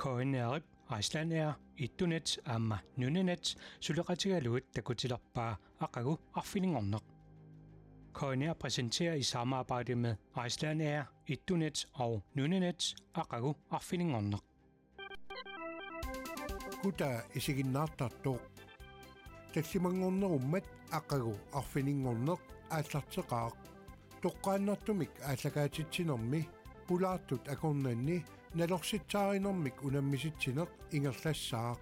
KNRip Icelandair ittunet aamma nunanet suleqatigaluut takutilerpaa aqagu arfilingorneq. KNR præsenterer i samarbejde med Icelandair ittunet og nunanet aqagu arfilingorneq. Kuta isiginnaartartuq taksimangornerummat aqagu arfilingorneq aallarteqaaq toqqaannartumik aallakaatittinermi pulaartut akornanni nalorsitsaarinэрmik unammisitsineq ingerlassaaq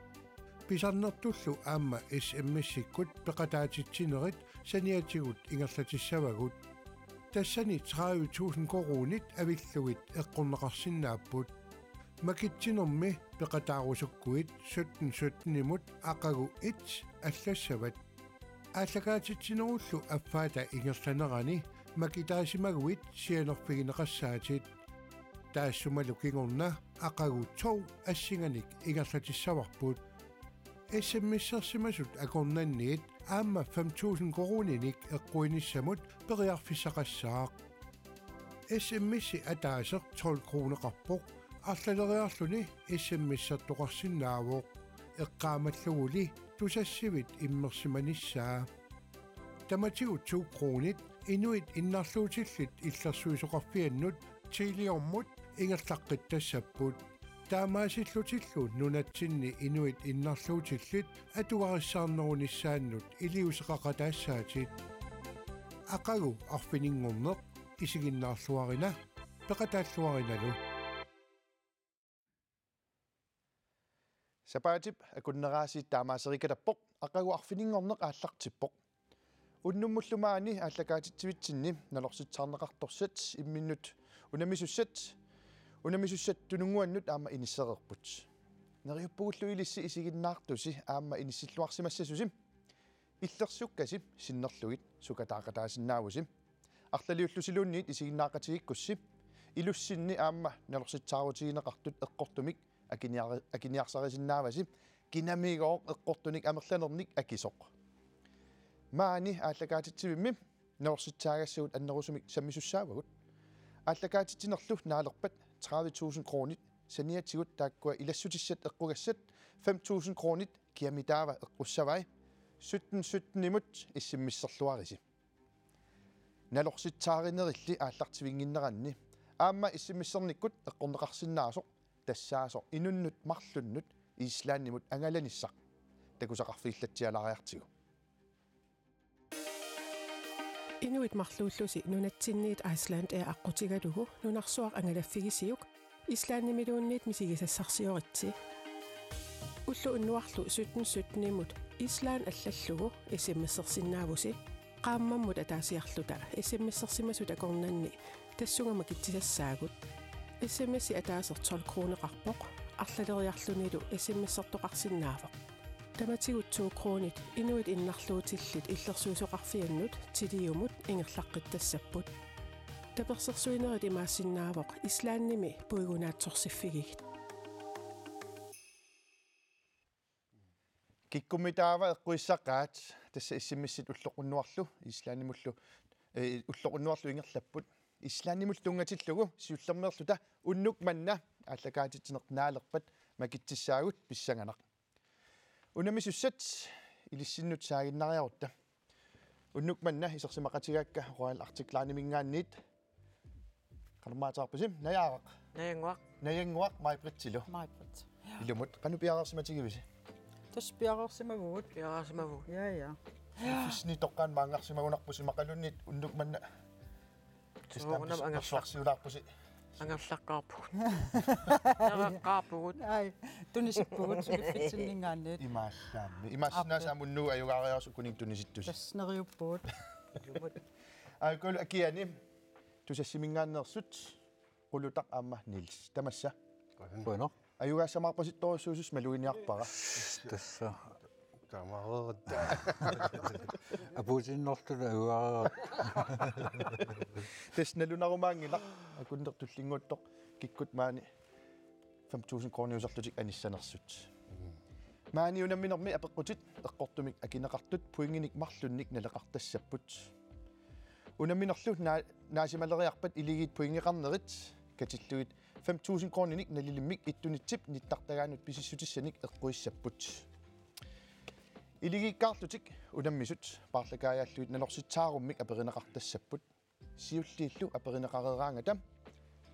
pisarnertullu aamma SMS-ikkut peqataatittinerit saniatigut ingerlatissavagut tassani 30.000 korunit avillugit eqqorneqarsinnaapput makittinermi peqataarusukkuit 17 imut aqagu 1 аллассават ааллакаатитсинеруллу аффаата ингерсанерани макитаасимагуит сианерфигинеқассаатит таассумалу кигорна aqagu 2 ассинганик ингерлатиссаварпут SMS-серсимасут акорнанниит аама 5.000 коруниник эққуиниссамут периарфиссақассаақ SMS-и атаасеқ 12 крунеқарпоқ арлалериарлуни SMS-сертоқарсинаавоқ эққаамаллугули тусассивит иммерсиманиссаа таматигу 2 крунит инуит иннарлуутиллит иллерсуисоқарфианнут тилиормут ингерлаққиттассаппут таамаасиллутиллу нунатсинни инуит иннарлуутиллит атугариссаарнеруниссааннут илиусеқақатаассаатит aqagu арфинингорнеқ исигиннаарлуарина пеқатааллуариналу Sapaatip akunnerasi taamaaserikalappoq aqagu arfiniнгорneq ааллартиппоq уннуммуллумаани ааллакаатитсивитсинни налорситсаарнеқарторсат имминнут унамисуссат тунунгуаннут аама иниссеқерпут нериуппугуллу илисси исигиннаартуси аама иниссиллуарсимассасуси иллерсуккаси синнерлугит сукатаақатаасиннаавуси арлалиуллусилуунниит исигиннаақатигиккусси илуссинни аама налорситсаарутигинеқартут эққортумик акиниарсарисиннааваси кинамигоо эққортуник амерланерник акисоқ маани ааллакаатитсивимми норситсаагассагут аннерусумик саммисуссаавагут ааллакаатитсинерлу наалерпат 30.000 кронит саниатигут тааккуа илассутиссат эққугассат 5.000 кронит киамитаава эққуссавай 17 имут иссиммиссерлуариси налорситсааринерилли ааллартивингиннеранни аама иссиммиссерниккут эққорнеқарсинаасоқ тассаасо инуннут марлуннут ислааннимут ангаланиссақ такусақарфииллатсиалариартигу инуит марлууллуси нунатсинниит Icelandair аққутигалугу нунарсуақ ангалаффигисиук ислааннимилуунниит мисигисассарсиоритси уллу уннуарлу 17 имут ислаан аллаллугу исиммиссерсиннаавуси qaammammut ataasiarluta исиммиссерсимасут акорнанни тассугама китсисассаагут SMS-и атаасер 12 крунеқарпоқ арлалериарлунилу SMS-сертоқарсинаавоқ таматигут 2 крунит инуит иннарлуутиллит иллерсуисоқарфианнут тилиумут ингерлаққиттассаппут таперсерсуинерит имаассиннаавоқ ислаанними пуигунаатсорсиффигигит киккумитаава эққуиссақаат тасса SMS-сит уллоқуннуарлу ислааннимуллу уллоқуннуарлу ингерлаппут ислааннимул тунгатиллугу сиуллермерлута уннук манна ааллакаатитсинернаалерпат макитсissaagut писсанганақ унамисуссат илиссиннут саагиннариарутта уннук манна исерсимақатигаакка роял артиклаанимингаанниит қалмаатаарпусим наянгуақ майпритсилу илумут канупиарерсиматигивиси таспиарерсимагуут я фисни тоққан маангарсимагунарпуси мақалуннит уннук манна Soonam ангарсуарсиулаарпуси ангаллаққарпугут нераққарпугут ай тунисиппугут сулиффитсиннингаанниит имаассаамуннуу аюгаариарсу кунин туниситтуси таснериуппуут айкол акиани тусассимингааннерсут qulutaq аама нилс тамасса bueno аюгаассамаарпаситторуссуусус малуиниарпара тасса тамарот апуусиннортула аюгаараа тэсналунарумаангила акундертуллингуутто киккут маани 5.000 крониусарлутик аниссанерсут маани унамминерми апеққутит эққортумик акинеқартут пуингиник марлунник налеқартассаппут унамминерлу наасималериарпат илигит пуингеқарнерит катиллуит 5.000 kroner nalilimmik ittunitsip nittartagaanut pisissutissaanik eqquissapput iligikkaarlutik unammisut parlakaayaalluit nalorsitsaarummik aperineqartassaput siulliillu aperineqareraanga tam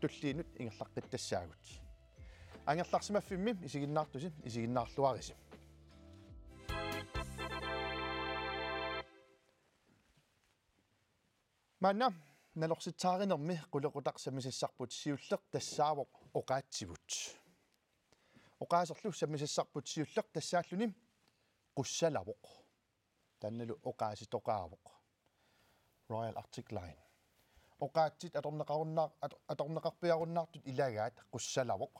tulliinut ingerlaqqittasaagut angerlarsimaffimmi isiginnaartusin isiginnaarluarisi manna nalorsitsaaринерми qulеqutaqsamissaarput siulleq tassaavoq oqaatsivut oqaaserlu sammissaarput siulleq tassaalluni qussalavoq tannalu oqaasitoqaavoq Royal Arctic Line oqaatsit atorneqarpiarunnaartut ilagaat qussalavoq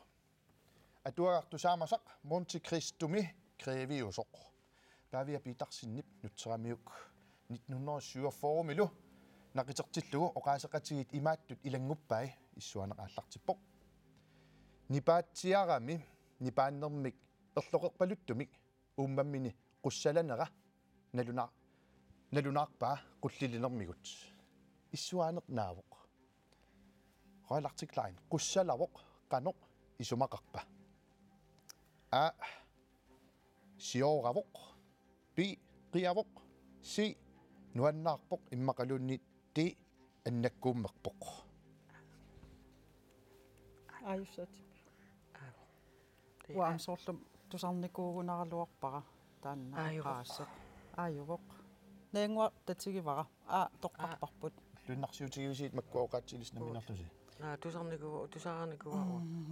atuagartusaamassaq Monte Cristumi Creviusoq paavia piitarsinnip nutseramiuk 1947 milu naqitertillugu oqaaseqatigit imaattut ilanguppai issuaneqaallartippoq nipaatsiarami nipaannermik erloqerpaluttumik uummammini qussalanera nalunaarpaa qullilinermigut issuaaneqnaavoq Royal Arctic Line qussalavoq qanoq isumaqarpa a sioravoq bi qiavoq si nuannaarpoq immaqalunni ti annakkuummerpoq Ajussatip. Waamsorlum tusarnikuugunaraluarpara taanna qaasseq. Ajuvoq. Neengua tatigivara toqqarparput. lunarsiutigiusiit makku oqaatsilisnaminerlusi tusarniku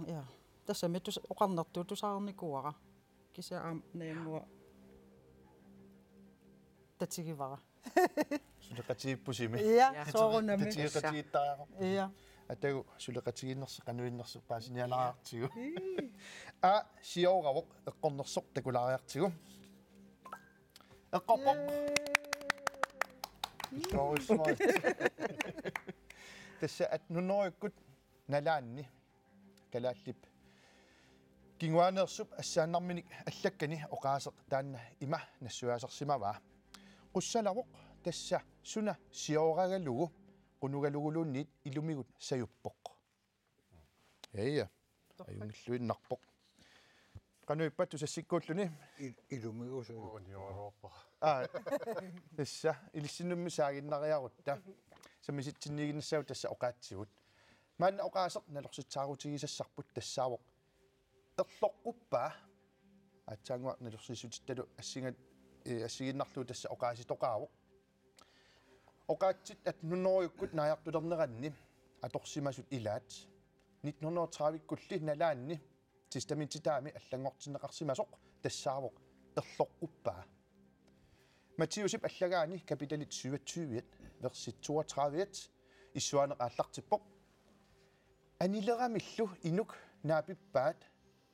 Ja. Tässä me oqarnertu tusarnikuara. Kisa neengua tatigivara. suleqatigippusimi Ja, soorunami. tatigiqatigittaaqa Ja. atagu suleqatiginnerse qanuinnersu paasinialaartigu a sioravoq eqqornersoq takulaariartigu eqqorpoq Sorry. Tässä at nunoikkut nalaanni kalaallip kinguaneersup assaannarminik allakkani oqaaseq taanna ima nassuasersimavaa qussalavoq tässä suna sioragalugu qunugaluguluunniit ilumigut sayuppoq eia ayungilluinnarpoq qanuippat usassikkuulluni Ilumigu se tässä ilissinummi saaginnariarutta samisitsinniginnassau tässä oqaatsigut maanna oqaaseq nalorsitsaaruutigisassarput tassaavoq erloqquppaa atsaangua nalorsisutittalu assiginnarluu tässä oqaasitoqaavoq oqaatsit at nunoriukkut naajartulerneranni atorsimasut ilaat 1930-kulli nalaanni sistamititaami allangortinneqarsimasoq tassaavoq erloqquppaa Mattiusip allagaani kapitalit 27 versit 32 issuaneqaallartippoq anileramillu inuk naapippaat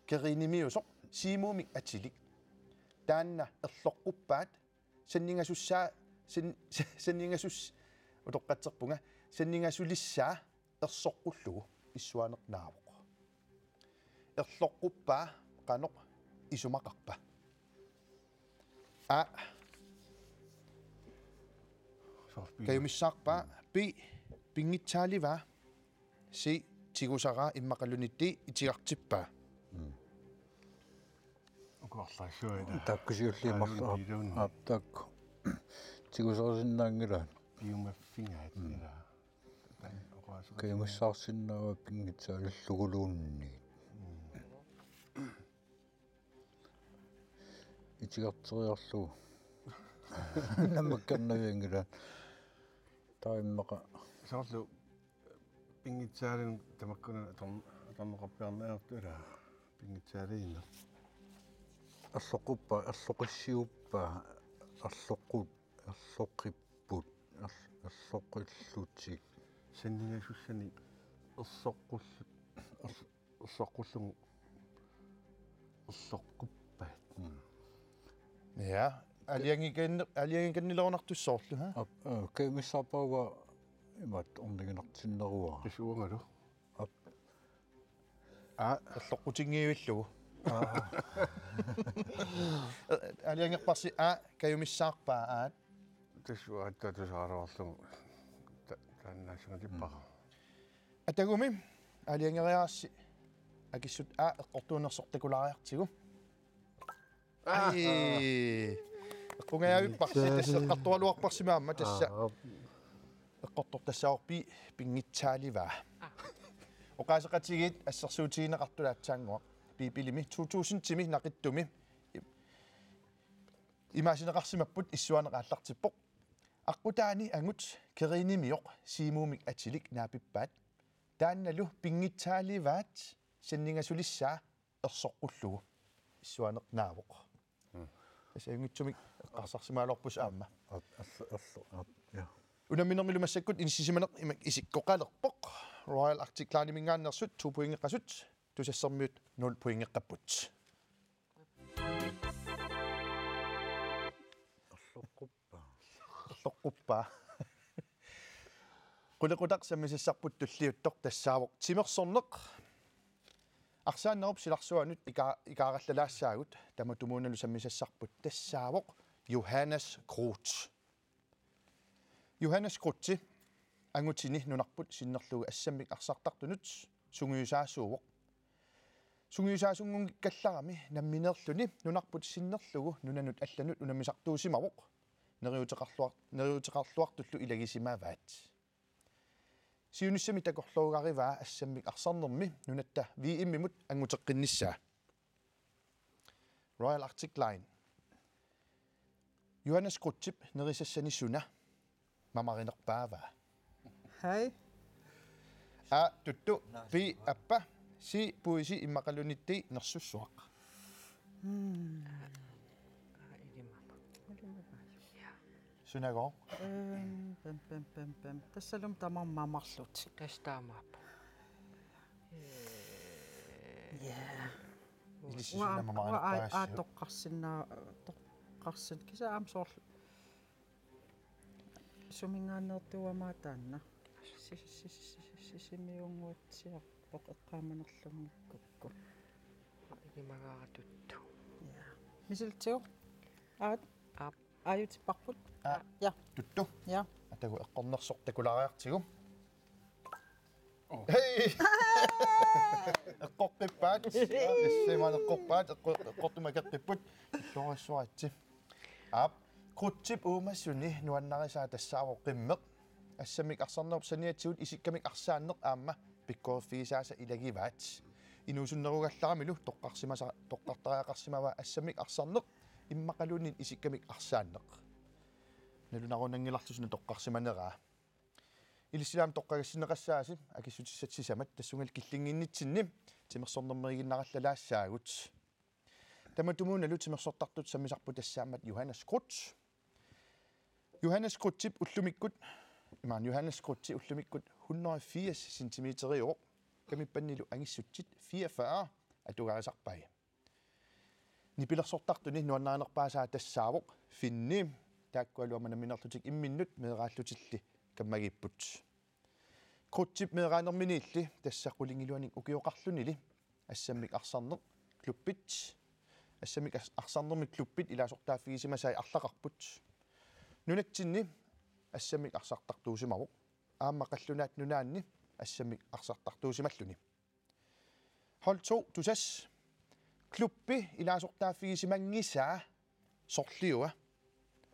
kerinimiusoq siimuumik atilik taanna erloqquppaat sanningasussaa sanningasus utoqqatserpunga sanningasulисsaa ersoqqullugu issuaneqnaavoq erloqquppaa qanoq isumaqarpa a kayumissaarpa pi pingitsaaliva si tigusaraa immaqalunitti itigartippaa takkusiulliimarlu takku tigusorsinnaangila biumaffingaat kayumissaarsinnaava pingitsaalilluguluunni itigarteriorlugu наммаккарнавиангила таиммаqa соорлу пингитсаалин тамаккуна аторнеқарпиарнеартула пингитсаалииннер арлоқуппа арлоқиссиуппа арлоққут арлоққиппут арлоқиллутик саннигасуссани ерсоққуллут ерсоққуллугу ерсоққуппаат ja алиангиканнилерунартуссоорлу ха кемиссапауга имат орнигинартиннеруа писуангалуерлоққутингиуиллугу алиангерпарси каюмиссаарпаа аат тассуааттатусаараорлугу тааннаасингатиппара атагуми алиангериаарси акиссут эққортуунерсортакулариартигу эққунгаавиппарси тассеққартуалуарпарсимаама тасса эққортор тассаорпи пингитсааливаа оқаасеқатигит ассерсуутигинеқартулаатсаангуа пипилими 2000-тими нақиттуми имаасинеқарсимаппут иссуанеқааллартиппоқ аққутаани ангут керинимиоқ симуумик атилик наапиппаат таанналу пингитсааливаат саннингасулиссаа ерсоққуллугу иссуанеқнаавоқ тасаагутсумик эққарсарсимаалорпус аама я унаминермилумассаккут инисисиманеқ имак исиккоқалерпоқ Royal Arctic Climbing-гааннерсут 2 поингеққасут тусассермиут 0 поингеққаппут лоққуппа qulaqutaq sammisassarput tulliuttoq tassaavoq timersорneq arsaannerup silarsuanut ikaarallalaassaagut tamatumuunalu sammisassarput tassaavoq Johannes Krutsi angutini nunarput sinnerlugu assammik arsartartunut sunguyusaassuuvoq sunguyusaasunngungikkallarami nammineerluni nunarput sinnerlugu nunanut allanut unamisartuusimavoq neriuteqarluartullu ilagisimavaat siunissami takorluugarivaa assammik arsarnermi nunatta viimmimut anguteqqinnissaa Royal Arctic Line Johannes Krutsip nerisassani suna mamarinerpaavaa Hej. tuttu pi appa si puisi immaqalunitti nersussuaq Sunago Pem. Tassalum tamammamarlut. Tastaamaappa. Ilisisuna mamarinerpaassu toqqarsin kisa amsoor sumingaannertuamaa taanna sisimiunguutsiarpoq eqqaamanerlungikkukku Igimagaaratuttu. misiltiu aat ayutipparput ja tuttu ja atagu eqqornersortakulariartigu Hei eqqorpippaat issimaan eqqorpaat eqqortumakaqqipput illurissuaatsi aap Krutsip uumassuni nuannarisaa tassaavoq qimmeq assamik arsarnerup saniatsigut isikkamik arsaanneq aamma pikkorfiisaasa ilagivaat inuusunnerugallарamilu toqqartariaqarsimava assamik arsarneq immaqalunin isikkamik arsaanneq nalunarunangilarlusuna toqqarsimaneraa ilisilaam toqqagassinneqassaasi akissutisatsisamat tassungal killinginnitsinni timersornermeriginnarallalaassaagut tamatumuunalu timersortartut sammisarpu tassaamat Johannes Krutsip ullumikkut imaan Johannes Krutsi ullumikkut 180 cm kamippannilu angissutsit 44 atugarisarpai nipilersortartuni nuannaanerpaasaa tassaavoq finni taakkualuamana minerlutik imminnut meeraallutilli kammagipput Krutsip meeraanerminiilli tassaqulingiluanik ukioqarlunili assammik arsarneq kluppit assamik arsarnermi kluppit ilaasortaaffigisimасай арлақарпут нунатсинни ассамик арсартартуусимавоқ ааммақаллунаат нунаанни ассамик арсартартуусималлуни Hold 2 тусас клуппи илаасортааффигисимангисаа сорлиуа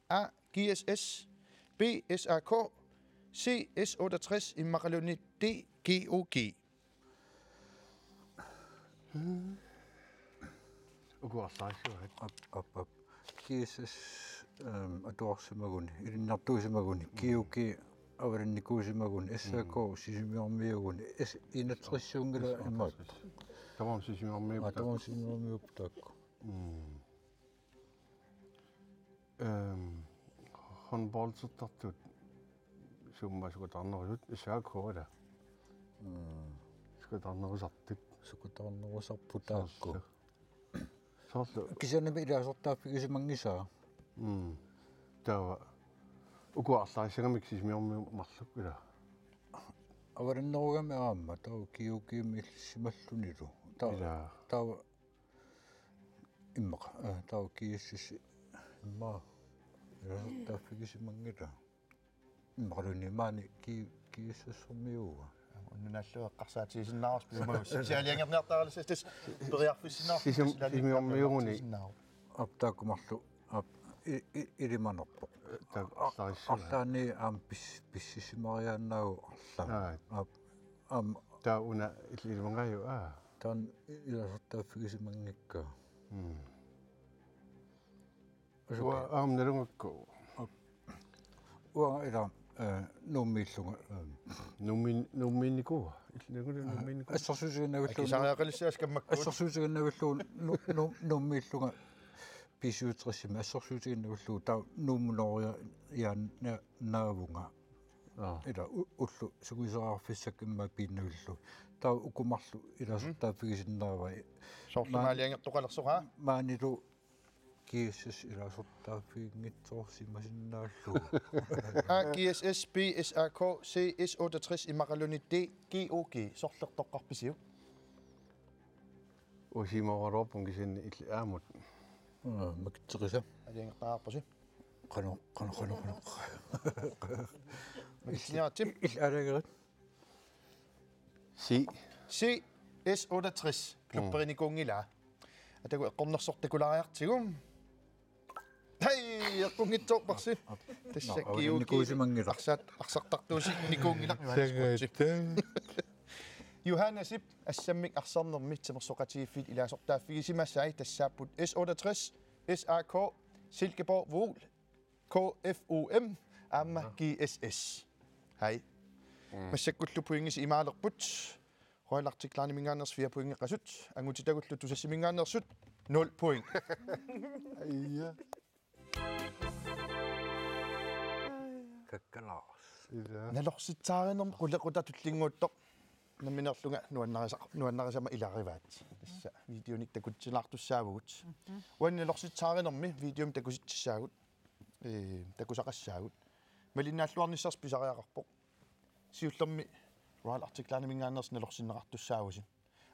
А GSS BSAK CS68 иммақалуни DGOG Uguarlaasuat ап кисс атуарсимагуни илиннартуусимагуни киуки аваринникуусимагуни эссако сисимиармиугуни инатриссуунгила имаат tamam sisimiarmiup атуарсимиармиуп таакку håndboldsertartut summasukutарнерусут исаакуала сукутарнерусартип сукутаарнерусарпу таакку соорлу кисанами илаасортааффигисимангисаа тава укуарлаасагамик сисимиармиу марлук ила авариннеругами аама тау киукиими иллисималлунилу тау иммаqa тау кииссис имма илаасортааффигисимангила иммақалуни маани кииссассэрмиуга нуналлуа эққарсаатигисиннаарс пимагус сиалиангерниартааралс тас периарфиссинаар сисимиормиугуни аптаакумарлу илиманерпо арлаани писсисимариааннаагу таа уна илимангаю таан иласартааффигисимангикка аамнерungakku уа ила нуммииллунга нумминникуа илнагуна ассерсуусигиннавиллуу кисариақалиссаас каммакку ассерсуусигиннавиллуу нуммииллунга писуутриссими ассерсуусигиннавиллуу таа нууммунориа наавунга ила уллу сугисераарфиссак имма пииннавиллу таа укумарлу иласертааффигисиннаава соорлумаалиангертоқалерсоqa маанилу GSS иласертааффигингитсоорсимасиннааллу GSS BSAK CS68 имақалуни GOG сорлертоққарписиу усимаорорпун кисинни илли аамут макитсериса алиангертаарпаси қано макитсиаатим алагерит CS68 клуппериникунгила атагу эққорнерсортакулариартигум хай эққунгитсоорпарси тасса киукисимангила арсартартуусик никуунгилақ Johannesip ассаммик арсарнерми тимерсоқатигиффит илаасортааффигисимассай тассааппут S68 SAK Silkeborg Vol KFUM амма GSS хай массаккуллу пуингис имаалерпут ройлартиклаани мингаанерс 4 пуингеққасут ангутитагуллу тусассимингаанерсут 0 point айя каккалаас налорситсааринерм қулеқута туллингуутто наминерлунга нуаннарисама илариваат тасса видеоник такутсилаартуссаавгут уаннилорситсааринерми видеом такуситсаагут такусақассаагут малиннааллуарниссарс писариақарпоқ сиуллерми роал артиклаани мингаанерс налорсиннеқартуссаагуси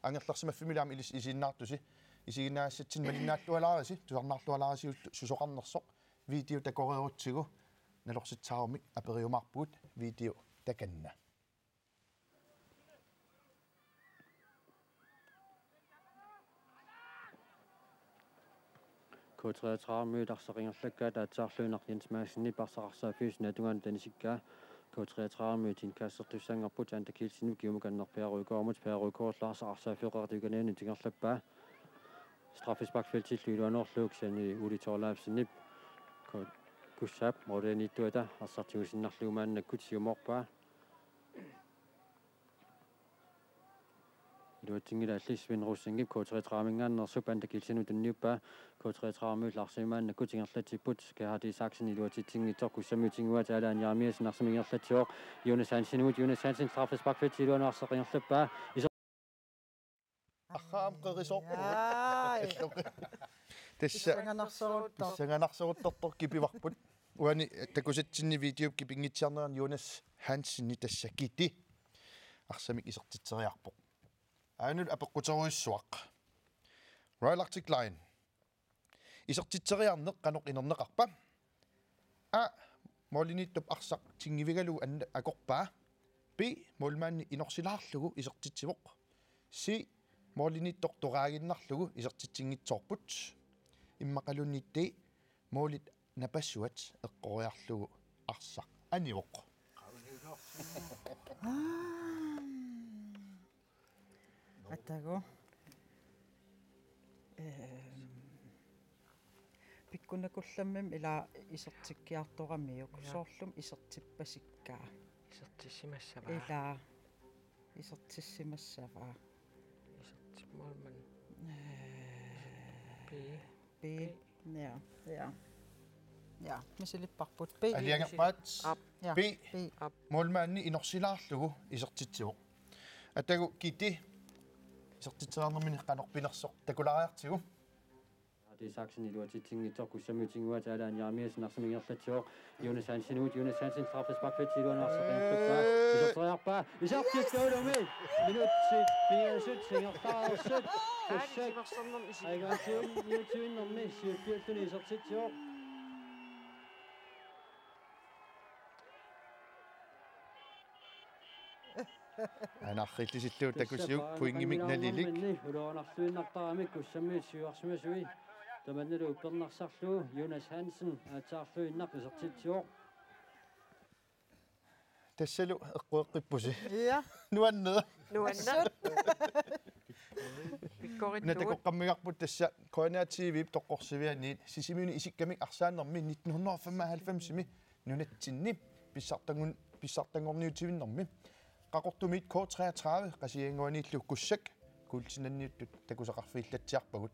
ангерларсимаффимилаами илис исиннаартуси исигинаассатсин малиннааллуалаариси тусарнаарлуалаарисиуллу сусоқарнерсоқ видео такореерутсигу налорситсаарумик апериумаарпугут видео таканна K33 mødarsaringerlakka taatsaarluunaq Jens Madsen parsaaqarsaaffiusna tungaan tanisikkaa K33 møtin kassertussangerput antakilsinu kiumukannerpiaruikoormut piaruikoorlaarsaaqarsaaffiuqertigunaani tingerlappaa straffesparkfeltilluiluanorluuksani ulitorlaapsinnip kussap modernittuata arsartigusinnarluumaannakkut siumorpaa Iluatingila allisvin russangip K33 mingaannersup antakilsinu tunniuppaa K33 myllarsimaannakkut tingerlatiput kahati saksen iluatitsingitorkussammiutinguat alaaniarmiasinarsimingerlatioq Jonas Hansen straffesparkfeltilluanorsaringerlappaa ахаам қерисорпу тассанганарсеруттор кипиварпут уани такусатсинни видеоп кипингитсиарнеран Jonas Hansen тассакити арсамик исертитсериарпоқ аанул апеққутеруиссуақ Royal Arctic Line исертитсериарнеқ каноқ инернеқарпа молиниттуп арсақ тингивигалу анна акорпаа B молмаанни инорсилаарлугу исертитсивоқ C молиниттор тораагиннарлугу исертитсингитсоорпут иммақалуннитти молит напассуат эққориарлугу арсақ аниоқ атаго пиккунакулламмим ила исертиккиарторамиук соорлум исертиппасиккаа исертиссимассава ила исертиссимассаваа исертиммалман ja мисилиппарпут би алиангерпаат ja B молмаанни инорсилаарлугу исертитсивоқ атагу кити исертитсеарнермини канорпинерсоқ такулариартигу Det er saksen iluatitsingitorkussammiutinguat alaaniarmiasinarsimingerlatioq Jonas Hansen straffesparkfeltilluanorsaringerlappaa isorteriarpaa isartittuulumi minutsit 4 singertaarsit kussak aigaatium 29 siuppiulluni isortitsioq анаарриллисиллуу такусиук пуингимик налилик улуарнарсуиннартарамик куссамииссуарсимасуи таманналу уппернарсарлуу Jonas Hansen атаарлуиннақ исертитсиоқ тассалу эққуэққиппуси Ja. нуаннеа Нуанна. Пиккорит нуут. натакоққаммигарпут тасса Koina TV тоққорсивианиит сисимиуни исиккамик арсааннэрми 1995-ми нунатсинни писсартангорниутивиннэрми qaqortumit K33 qasianguaniillu kussak kuulsinanniuttut takusaqarfiillatiarpagut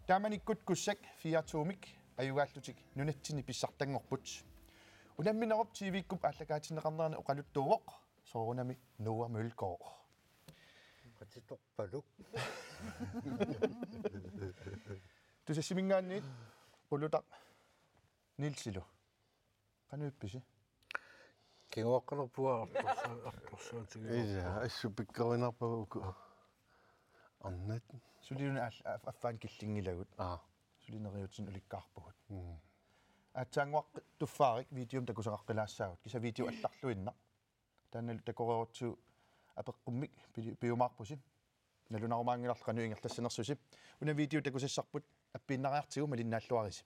taamanikkut kussak 4-mik ayugaallutik nunatsini pissartangorput unamminerup TV-kkup allakaatineqarnerani oqaluttuuvoq soorunami Noa Mølgaard qatitorpaluk tusassimingaanniit qulutaq nilsilu qanuippisi кингуаққалерпуа арторсаатиги иса ассупиккоринарпагуку арнат сулиуна аффаан киллингилагут сулинериутсин уликкаарпагут атсаангуақ туффаарик видеом такусақаққилаассаагут киса видео алларлуинна таанналу такореорутсу апеққуммик пиумаарпуси налунарумаангиларлу кануингерлассанерсуси уна видео такусассарпут аппииннариартигу малиннааллуариси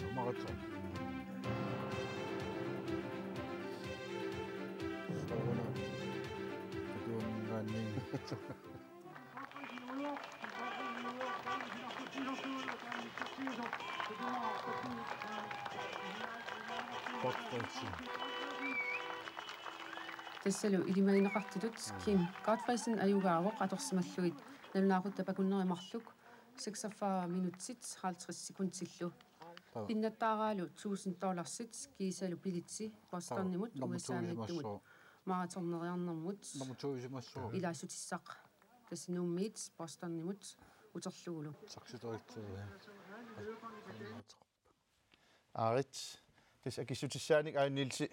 numarator тассалу илимаинеқартулут Kim Godfreysen аюгаавоқ аторсималлуит налунаарут тапакуннеримарлук 46 минутсит 50 секундсиллу пиннаттаараалу $1000 кисалу пилитси Бостоннимут USA-ниттумут мараторнериарнэрмут намутуисимассуу илаасутиссақ тассинууммиит Бостоннимут утерлугулу сакситоритсуа аарит тас акиссутиссааник ааннилси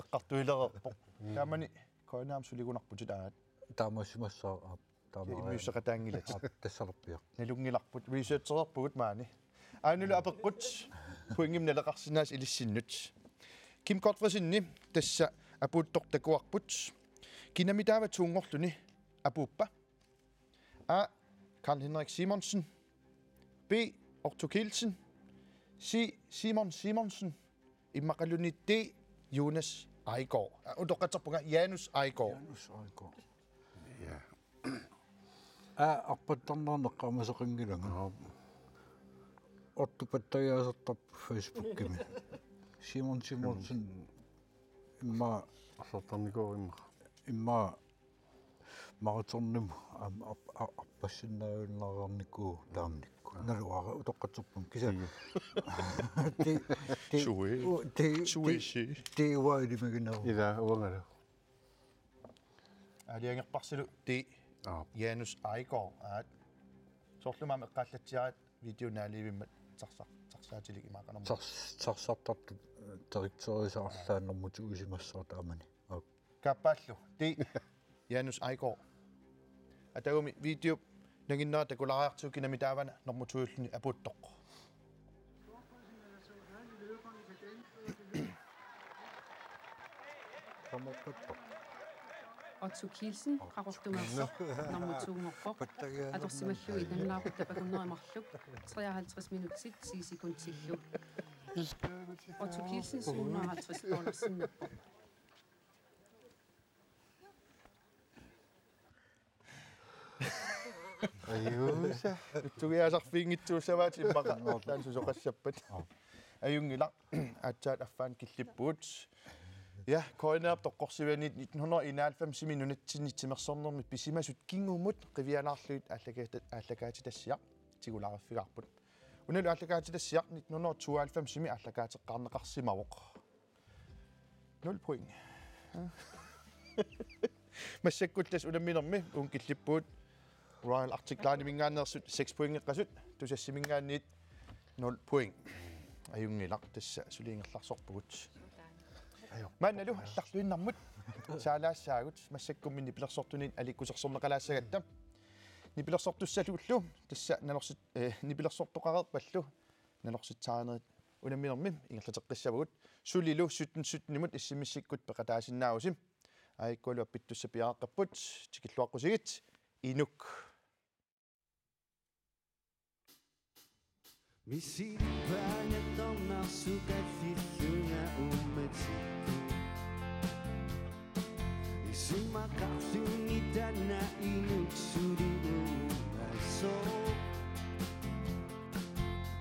эққартуилерерпоқ таамани коинаам сулигунарпут таат таамассимассаа таамаа иммиуссақатаангилат тассалерпиа налунгиларпут ресерчерерпугут маани аанулу апеққут пуингим налеқарсинаас илиссиннут Kim Godfreysenni тасса апууттор такуарпут кинамитаава туунгорлуни апууппа Karl Henrik Simonsen B Otto Kielsen C Simon Simonsen иммақалуни D Jonas Eigaard удоққатарпуга Janus Eigaard ja арпаттарнернеққамасеқингилага оттупаттаяасертарп Facebook-кими Simon Simonsen имма асартарникоо имма мараторним аппассиннаавиннаарникуу таамникку налуара утоққатсерпум киса суиши ваилимагинаа ида уангала алиангерпарсилу D Janus Eigaard соорлумаама эққааллатсиарат видеонааливиммат тарсаатилик имаақанерма тарсартарту тариктерисаарлааннэрмуту усимассаа таамани каппааллу D Janus Eigaard атагуми видео нагиннаа такулариартуу кинамитаавана нормутууллуни апуттоқ Otto Kielsen qaqortumaarsoq narmutuungorpoq atorsimallui nannaarup tapakunnerimарлук 53 минутсит 10 секундсиллу Otto Kielsen $750 аюуса тугиасарфиингитсууссаваат иммаqa таан сусоқассаппат аюнгила атсаат аффаан киллиппуут ja коинеап тоққорсивианит 1991 минунатсиннитсимерсорнэрми писимасут кингуумут қивианаарлуит ааллакаати тассиа тигулаарфигарпут уналу ааллакаати тассиа 1992 ааллакаатеққарнеқарсимавоқ 0 point массаккуттас уламминерми уун киллиппуут Royal Arctic Line мингааннерсут 6 point эққасут тусассимингаанниит 0 point аюнгилақ тасса сулиингерларсорпугут манналу алларлуиннармут саалаассаагут массаккумми нипилерсортунит аликкусерсорнеқалаассагатта нипилерсортуссалууллу тасса налорсит нипилерсортоқареерпаллу налорситсаарнерит unamminermim ingerlateqqissavut sulilu 17 issimmissikkut peqataasinnaausim aikkualu appittussapiaqapput tikilluaqqusigit inuk Misilipaanattornarsukaffilluna ummatikku Isumakaqluni tanna inuksuli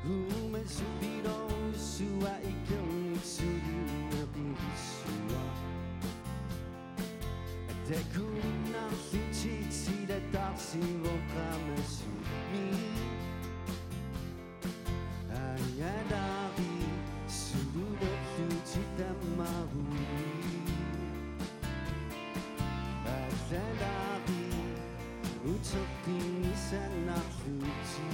Humesupidorusua ikkerniksuliuneqivissua Atakunnarlutitsila-tarsivoqamasumi Ayadari suluderlutitammarui Alladari uteqqinisannarluti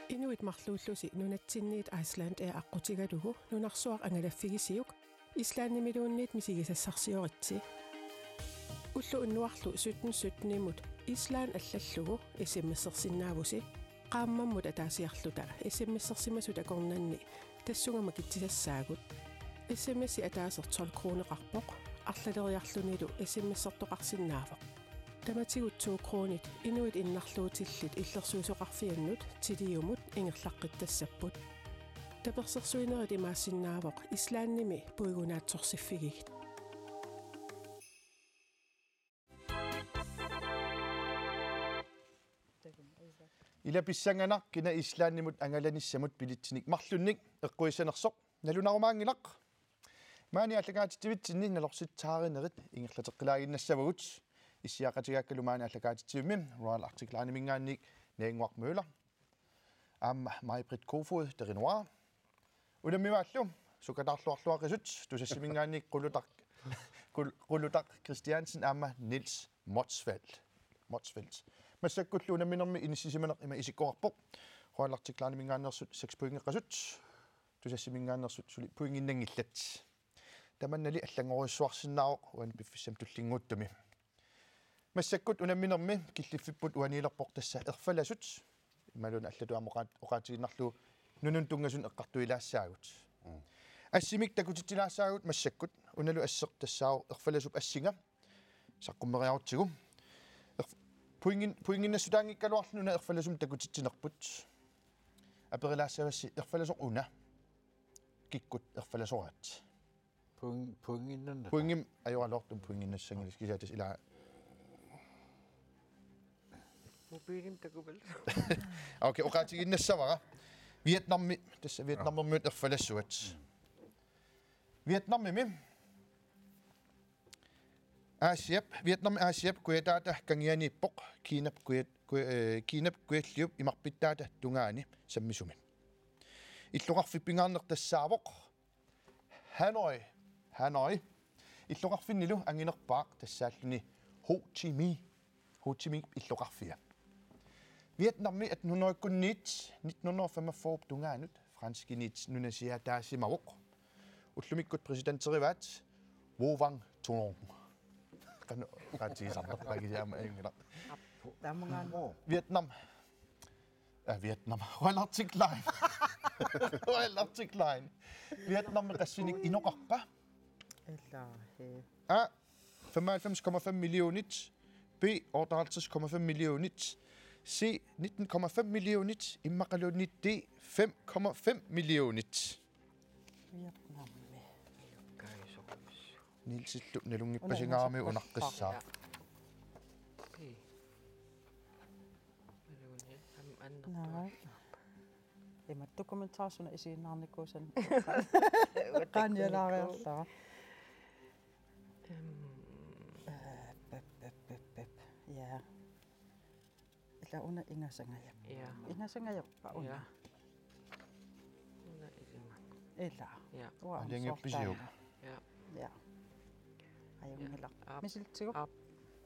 Inuit marluullusi nunatsinniit Iceland ee aqutigalugu nunarsuaq angalaffigisiuk Islaannimiluunniit misigisassarsioritsi ullu unnuarlu 1717-imut Islaan allallugu isimmissersinnaavusi qaammammut ataasiarluta isimmissersimasuta kornanni tassungama kitsisasaagut isimmissi ataaser 12 kroneqarpoq arlaleriarlunilu isimmissertoqarsinnaavoq Tamatigut 2 kronit inuit innarluutillit illersuusoqarfiannut tiliumut ingerlaqqittassapput tapersersuinerit imaasinnaavoq Islaannimi puigunaatsorsiffigigit Ila pissangana kina Islaannimut angalanissamut pilittinik marlunnik eqquissanersoq nalunarumaangilaq maani allagaatittivitsinni nalorsittaarinerit ingerlateqqilaaginnassavagut issiaqatigaakkalumaani allagaatittivimim Royal Arctic Line mingaannik Neingwaq Møller Maj-Britt Kofod Derinoir unammimaallum sukatarluarluaqisut tusassimmingaannik qulutaq Christiansen Nils Motsfeldt массаккуллу унамминерми иниссисиманеқ има исиккоарпоқ хуалартиклаани мингааннерсут 6 пуингеққасут тусассимингааннерсут сули пуингиннангиллат таманнали аллангоруссуарсиннаавоқ уан пиффиссам туллингууттуми массаккут унамминерми киллиффиппут уанилерпоқ тасса ерфаласут ималуна аллатуамоқаат оқаатигиннарлу нунун тунгасун эққартуилаассаагут ассимик такутитилаассаагут массаккут уналу ассеқ тассаау ерфаласуп ассинга саққуммериарутсигу puingin sudaangikkaluarluna erfalasum takutittinerput aperilaassavassi erfalasoq una kikkut erfalasorat puinginnanna puingim ajoralortum puinginnassangilis kisaatas ila mobiilim takupal okay oqaatiginnassavara Vietnammi tässä Vietnammermut erfalassuat Vietnammimi Vietnam Aasiap kuetaata kangianiippoq Kiinap kualliup imarpittaata tungaani sammisumi illuqarfipingaarnertassaavoq Hanoi illuqarfinnilu anginerpaaq tassaalluni Ho Chi Minh illuqarfia Vietnammi 1945 tungaanut franskiniit nunasiaa taasimavoq ullumikkut presidenterivaat Vo Van Thuong kan uqaatigisarnerpaagisiaama ayungila таммангаан Vietnam Royal Arctic Line Vietnam qassinik inoqarpa иллаа 95,5 millionit B 58,5 millionit C 19,5 millionit immaqaluunit D 5,5 millionit Vietnammi nilsillu nalungippasigaarami unaqqissaa Nej. Jamen, dokumentarsuna isiinnaarnikuusan qaanjalaariarlaa ja ila una ingasangajap ingasangajappa una ila alingipisiuq ja ajungila misiltigu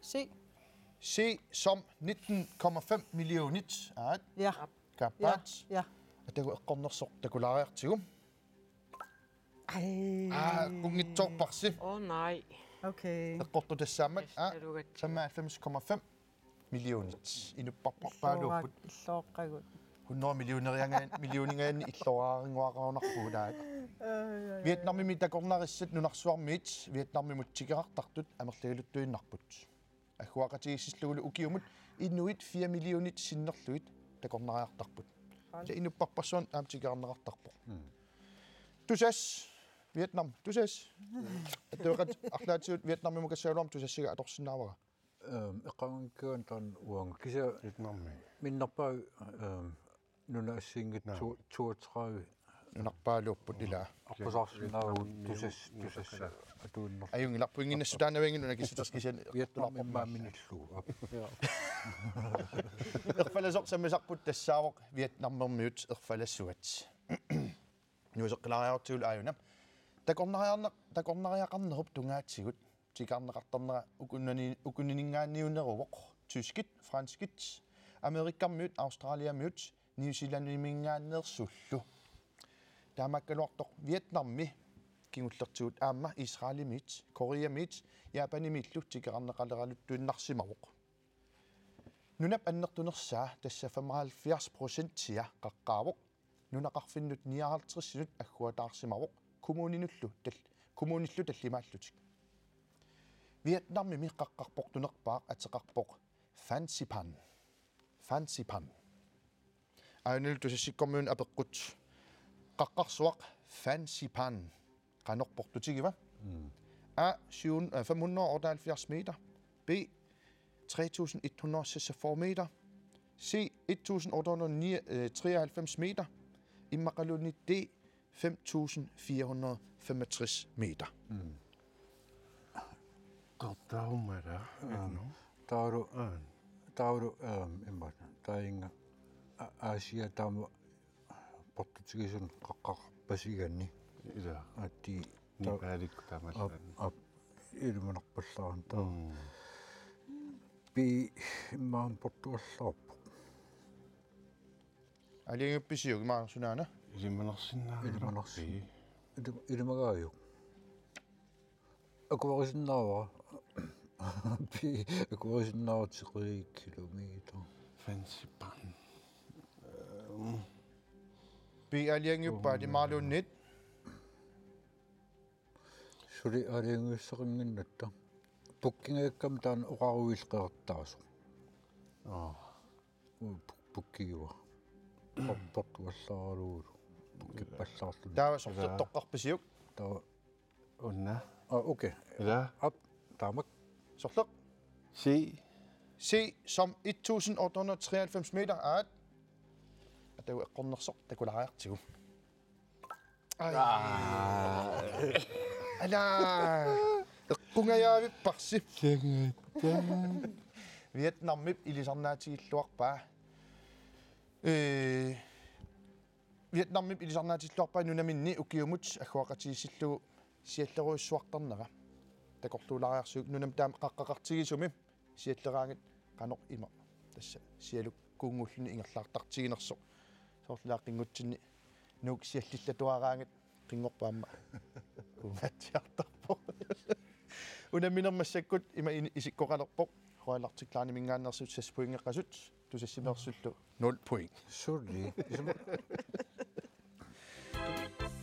C som 19,5 millionit ja kappat ja atagu eqqornersoq takulaariartigu kungitsorparsi nej okay eqqortu tassaammat 95,5 millionit inupparparpaaluupput illooqqagut 100 millioningaanni illoraaringuaqarunarpuulaat Vietnamimi takornarissat nunarsuarmiit Vietnamimut tigerartartut amerlagaluttuinnarput аггуақатигиссиллугулу укиумут иннуит 4 millionit синнерлуит такорнариартарпут за инуппарпарсуан аамтигаарнеқартарпо тусас Vietnam тусас атуэқат арлаатиут Vietnamиму кассаалуарм тусассига аторсинаавага эққангкуан таан уанг киса Vietnammi миннерпаа нунаассингит 32 нунарпаалууппут илаа аппасаарсинаагу тусасса атууннер аюнгиларпуингиннассутаанаавингин унакиссутэрскисиан Vietnamimmaamиниллугу ерфаласоқ саммисарпут тассаавоқ Vietnammermiut ерфалассуат нуусеққилариартигул ааюна такорнариақарнеруп тунгаатсигут тикаарнеқартарнера укуннинингаанниунерувоқ тускит франскит америккармиут австралиамиут ньюзиландимингааннерсуллу таамаккалуартоқ Vietnammi кигуллертигут аама Исраалимит Кореямит Япанимиллу тикеқарнеқалералуттуиннарсимавоқ нунап аннертунерсаа тасса 75% тиа қаққаавоқ нунақарфиннут 59-синут аггуатаарсимавоқ коммунинуллу таллимааллутик Vietnammi қаққарпортунерпаақ атеқарпоқ Fancy Pan айнул тусассиккормуун апеққут қаққарсуақ Fancy Pan qanорпортутигива A 578 meter B 3146 meter C 1893 meter immaqaluni D 5465 meter qattaumara taaru imma tainga Asia taama portutigisun qaqqarpasiganni ila atti nipaalikku taamasan ilmanerpallaarn taa pi immaan portuallarpu алингипписиуг маарсунаана илиманерсиннаанерси ilmagaaju akuarisinnaavara pi akuarisinnaartiqi kilometer Fancy Pan bi alianguppaati maaluunnit suli alianguissaqinginnatta pukkingakkam taan oqaruilqertaasu Pukkiwa. Portuassaaruulu. Pukkippallaarlu. Taava sorteqqarpisiuk. Taava unna. Okay. Ila. Op. Taamak. Sorteq. Se som 1893 meter aat. Ataw eqqornersoq takulariartigu. Ala. Eqqungayaaviparsi. Vietnammip ilisarnaatigilluarpaa. Vietnammip ilisarnaatigilluarpaa nunaminni ukiumut akhuaqatigisillugu sialleruissuartarnera. Takorluulariarsuuk nunam taam qaqqaqartigisumi sialleraangit qanoq ima. Tassa sialuk kuungulluni ingerlaartartiginersoq. Soorlaaqinngutsinni nuuk siallillatuaraangit qingorpaamma. Kuungaatiartarpoq. Unaminermassakkut ima isikkoqalerpoq. Roilartiklaani mingaannersut 6 poingeqqasut tusassimersullu 0 point. Sorry.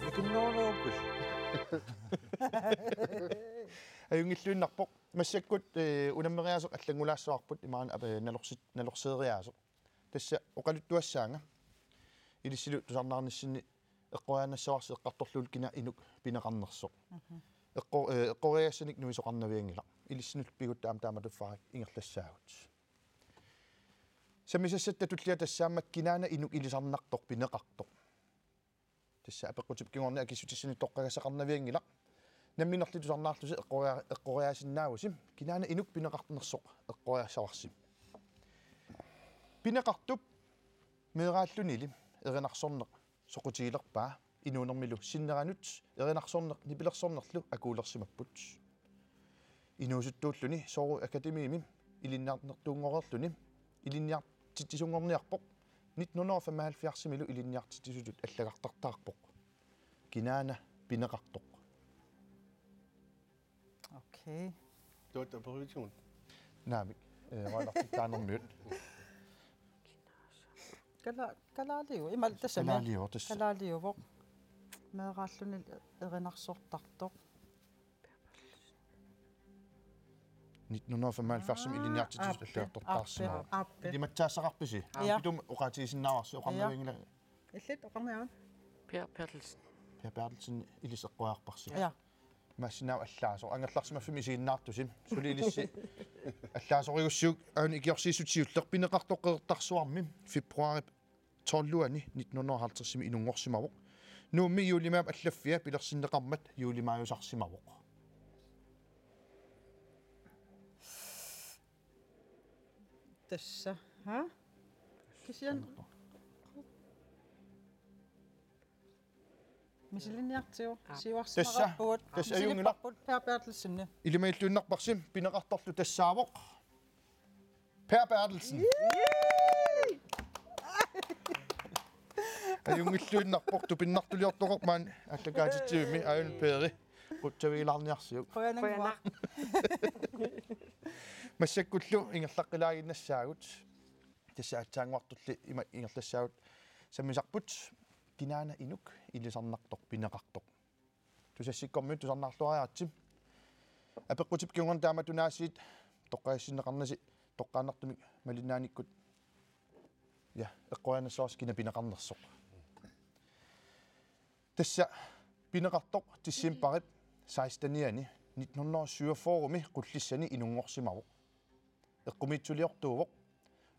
Nikunnoorupus. Ajungilluinnarpoq massakkut unameriaasoq allangulaassuarput imaan nalorseeriaasoq. Tassa oqaluttuassaanga ilissilu tusarnaarnissinni eqqorianassavарси eqqartorluul kina inuk pineqarnersoq. Eqqoriassanik nuisoqarnaviangila. Ilissinut pigutta taamatuffaarik ingerlassaagut. Samisassat tullia tassaammak kinaana inuk ilisarnartoq pineqartoq. Tassa apeqqutip kingorni akissutissini toqqagassaqarnaviangila. Namminerli tusarnaarlusi eqqoriasinnaausim kinaana inuk pineqarnersoq eqqoriassavарsim. Pineqartup meeraallunili erinarsorneq soqutigilerpaa inuunermilu sinneranut erinarsorneq nipilersornerlu akuulersimapput. Inuusuttuulluni Soru Akademiimi ilinnaarnertuungorerluni ilinniartittisungorniarpoq 1975 ilinniartittisutut allagartartaarpoq. Kinaana pineqartoq. Okay. Tuot apervision. Naamik roilartikkaanermiut. Kalaaliu imal tassami. Kalaaliu tassa. Kalaaliuvoq. Meeraalluni erinarsortartoq. 1975 ilinniartittisut allagartartaarsima. Ilimataasaqarpisi. Pitum oqaatigisinnaarsi oqarnaviingila. Illit oqarniaan. Per Bertelsen. Per Bertelsen iliseqquaarparsi. Ja. Massinaa allaaso angerlarsimaffim isiinnaartusim suliilissi allaasorigussiuk aun ikiorsiisutiulleq pineqartoqqeertarsuarmi februari 12 1950 inungorsimavoq nuummi juulimaap allaffia pilersinneqarmat juulimaajusarsimavoq. Tassa. Ha? Kisian. Misiliniartiu siuarsimarappuut tassa ajungila Per Bertelsen. ilimailluinnarparsim pineqartorlu tassaavoq Per Bertelsen. Ajungilluinnarpoq tupinnartuliortoqoq maan allakaatittiumi aun peeri qutsaviilarniarsiuk. Qoyanangua. Massakkullu ingerlaqqilaaginnasaagut tassa atsaanguartulli ima ingerlassaagut sammisarput kinaana inuk ilisarnartoq pineqartoq. Tusassikkormiut tusarnaarluariaatsim. Apeqqutip kiungon taamatunaasiit toqqaissinneqarnasi toqqaannartumik malinnaanikkut. Ja eqqorianassavars kina pineqarnersoq. Tassa pineqartoq tissimparit 16 1947 qullissani inungorsimavoq. Eqqumitsuliortuuvoq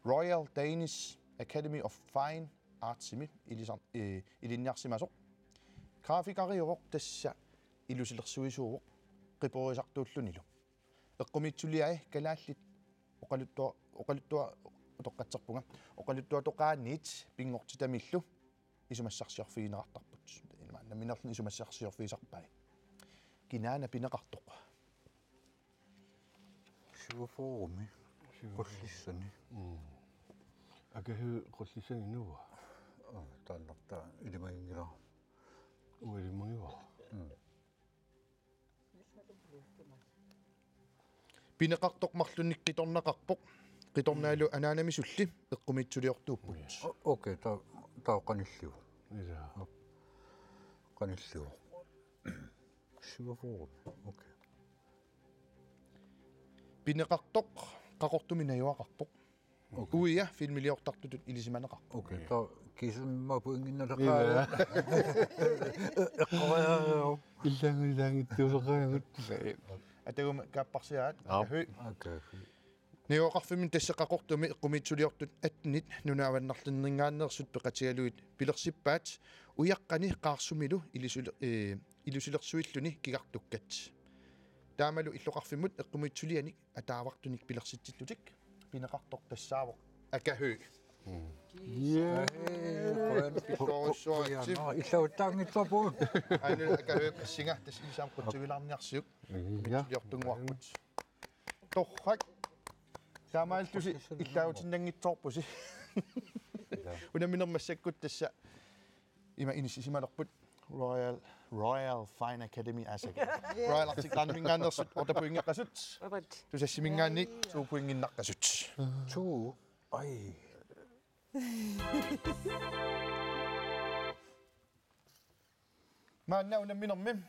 Royal Danish Academy of Fine Artsimi ilinniarsimasoq. Graafikariuvoq tassa ilusilersuisuuvoq qiporisartuullunilu. Eqqumitsuliai kalaallit oqaluttua toqqatserpunga oqaluttua toqaanniit pingortitamillu isumassarsiorfiinerartarput. Ilmaanna minerlni isumassarsiorfiisarpai. Kinaana pineqartoq. Suufoorumi qullissani. Akahu qullissani nuwa. Taannerta ilimangila. Uilimangiwa. Pineqartoq marlunnik qitorneqarpoq qitornaalu anaanamisulli eqqumitsuliortuupput. Okay, taa qanilliu. Ila. Qanilliu. Suufoorumi. Okay. Pineqartoq qaqortumina yuaqarpoq Uia filmiliortartutut ilisimaneqa. Okay. Så kisemma på ingen der Illangilaangittuuseqaangut Atagum kaapparsiaat hø. Okay. Niuqarfimin tassaqaqortumi eqqumitsuliortut atnit nunaavannarlinningaannersut peqatigaluit pilersippaat uyaqqani qaarsumilu ilusilersuilluni kigartukkat. Taamalu illoqarfimut eqqumitsulianik ataavartunik pilersitsitlutik pineqartoq tassaavoq akahø. Ja. Иллаутаангитсарпуу. Ainu akahø kassinga tas isam qutsugilarniarsiuk. Jortunguarput. Torrak. Taamaaltusi illaautinnangitsorpusi. Unaminermassakkut tassa ima inissisimalerput Royal Fine Academy Asaka. Royal Artiklanmingaannersut ortapuingeqqasut. Tusassimingaannik suupuinginnaqqasut. Two. Ai. Maanna unaminermim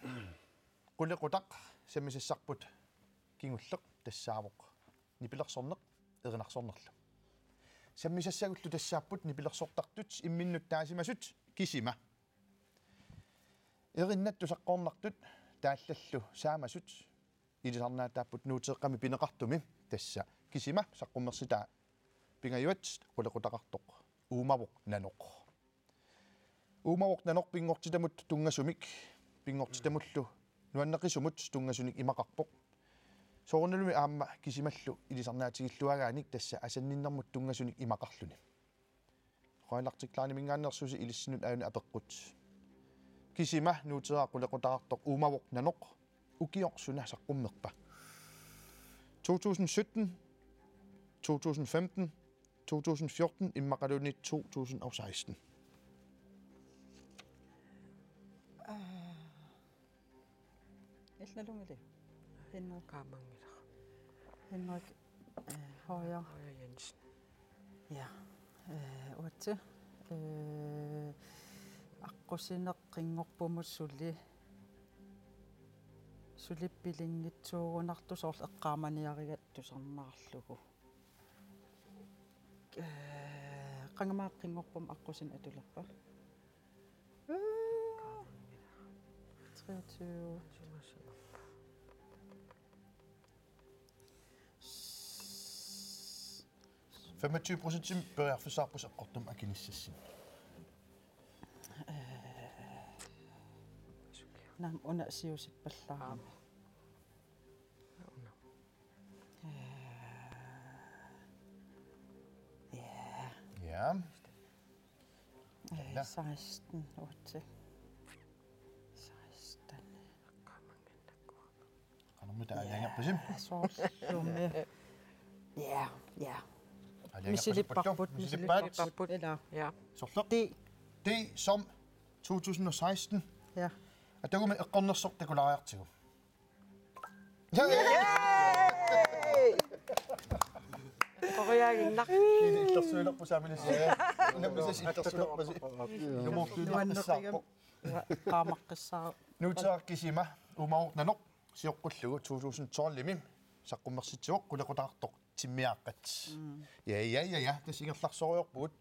qullequtaq sammisissarput kingulleq tassaavoq nipilersorneq erinarsornerlu. Sammisassagullu tassaapput nipilersortartut imminnut taasimasut kisima. Erinattu saqqornartut taallallu saamasut ilisarnaatapput nuuteeqqami pineqartumi tassa kisima saqqummersitaa pingayuat qullequtaqartoq uumavuq nanoq. Uumavuq nanoq pingortitamut tungasumik pingortitamullu nuanneqisumut tungasunik imaqarpoq. Soornalumi aamma kisimallu ilisarnaatigilluagaanik tassa asanninnermut tungasunik imaqarluni. Qoilartiklaani mingaannersusi ilissinut auna apeqqut. Kisima nuuteraa qullequtaqartoq uumavuq nanoq ukiorsuna saqqummerpa. 2017, 2015, 2014 immaqaluni 2016. Illalungili. Henrik Kaamangila. Henrik Højer Jensen. Ja. Uatse. Aqusineqqinngorpumut sulippilinngitsuugunartusoorl eqqaamaniarigat tusarnaarlugu. Qangamaaqqinnngorpum aqusin atulerpa. 23 25% beriarfissaarpus eqqortum akinissassin. Nam una siusippallaa. Ja. 16 8. 16. Qanummu taalangerpasim. Soorlumme. Ja. Misilipparput. Eller Ja. Sorleq. Det som 2016. Ja. Atagumi eqqornersortakulariartigu. Qoriaginnar. Illersuilerpu saamilissia. Nammisas illersuilerpasi. Numorluunernissaarpo. Qaamaqqissaa. Nuutearkisima umaornanoq siorqullugu 2012 saqqummersitsuoq qulaqutaqartoq timmiaqqat. Ja. Tasingerlarsoriorput.